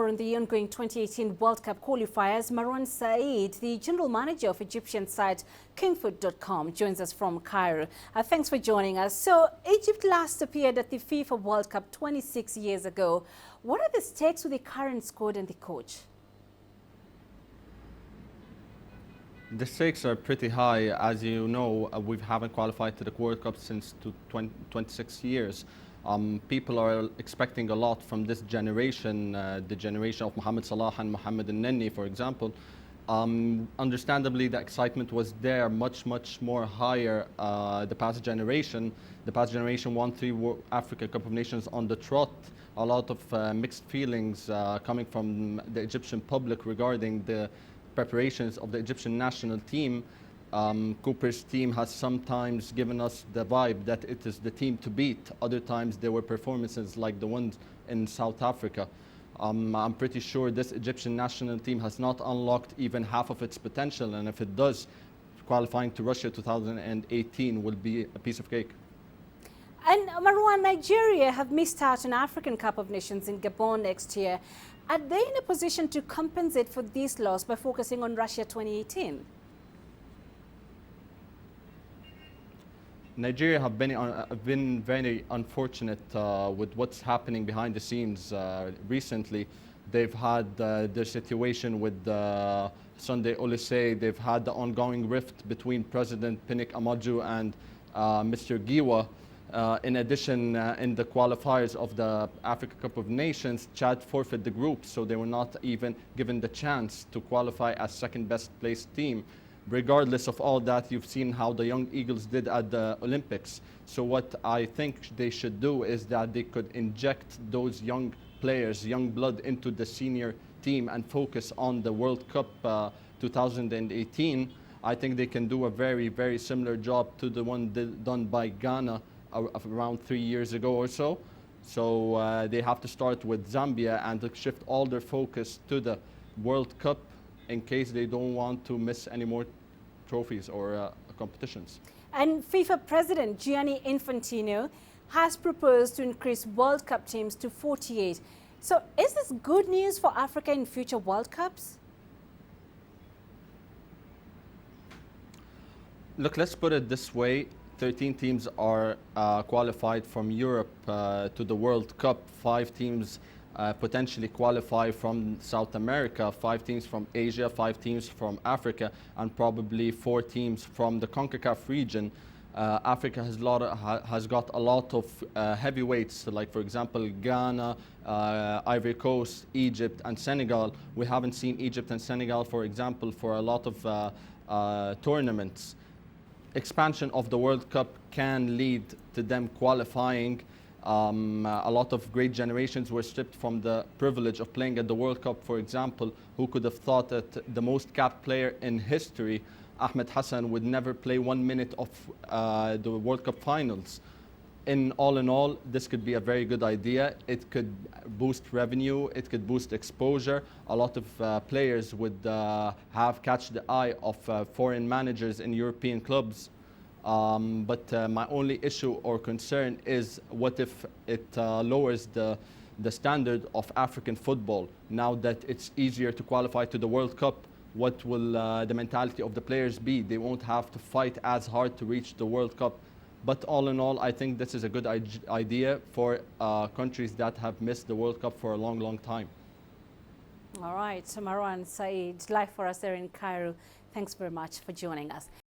on the ongoing 2018 World Cup qualifiers, Marwan Saeed, the general manager of Egyptian site kingfoot.com, joins us from Cairo. Thanks for joining us. So, Egypt last appeared at the FIFA World Cup 26 years ago. What are the stakes with the current squad and the coach? The stakes are pretty high. As you know, we haven't qualified to the World Cup since 26 years. People are expecting a lot from this generation, the generation of Mohamed Salah and Mohamed Al-Nenni, for example. Understandably, the excitement was there much more higher the past generation. The past generation won 3 Africa Cup of Nations on the trot. A lot of mixed feelings coming from the Egyptian public regarding the preparations of the Egyptian national team. Cooper's team has sometimes given us the vibe that it is the team to beat. Other times there were performances like the ones in South Africa. I'm pretty sure this Egyptian national team has not unlocked even half of its potential, and if it does, qualifying to Russia 2018 will be a piece of cake. And Marwan, Nigeria have missed out on African Cup of Nations in Gabon next year. Are they in a position to compensate for this loss by focusing on Russia 2018? Nigeria have been very unfortunate with what's happening behind the scenes recently. They've had their situation with Sunday Oliseh. They've had the ongoing rift between President Pinnick Amaju and Mr. Giwa. In addition, in the qualifiers of the Africa Cup of Nations, Chad forfeited the group, so they were not even given the chance to qualify as second best placed team. Regardless of all that, you've seen how the Young Eagles did at the Olympics. So what I think they should do is that they could inject those young players, young blood, into the senior team and focus on the World Cup 2018. I think they can do a very similar job to the one done by Ghana around 3 years ago or so. So they have to start with Zambia and to shift all their focus to the World Cup in case they don't want to miss any more trophies or competitions. And FIFA President Gianni Infantino has proposed to increase World Cup teams to 48. So is this good news for Africa in future World Cups? Look, let's put it this way. 13 teams are qualified from Europe to the World Cup. 5 teams potentially qualify from South America, 5 teams from Asia, 5 teams from Africa, and probably 4 teams from the CONCACAF region. Africa has got a lot of heavyweights, like for example Ghana, Ivory Coast, Egypt and Senegal. We haven't seen Egypt and Senegal, for example, for a lot of tournaments. Expansion of the World Cup can lead to them qualifying. A lot of great generations were stripped from the privilege of playing at the World Cup, for example. Who could have thought that the most capped player in history, Ahmed Hassan, would never play 1 minute of the World Cup finals? In all, this could be a very good idea. It could boost revenue, it could boost exposure. A lot of players would have catch the eye of foreign managers in European clubs. But my only issue or concern is what if it lowers the standard of African football? Now that it's easier to qualify to the World Cup, what will the mentality of the players be? They won't have to fight as hard to reach the World Cup. But all in all, I think this is a good idea for countries that have missed the World Cup for a long time. All right, so Marwan Saeed, live for us there in Cairo. Thanks very much for joining us.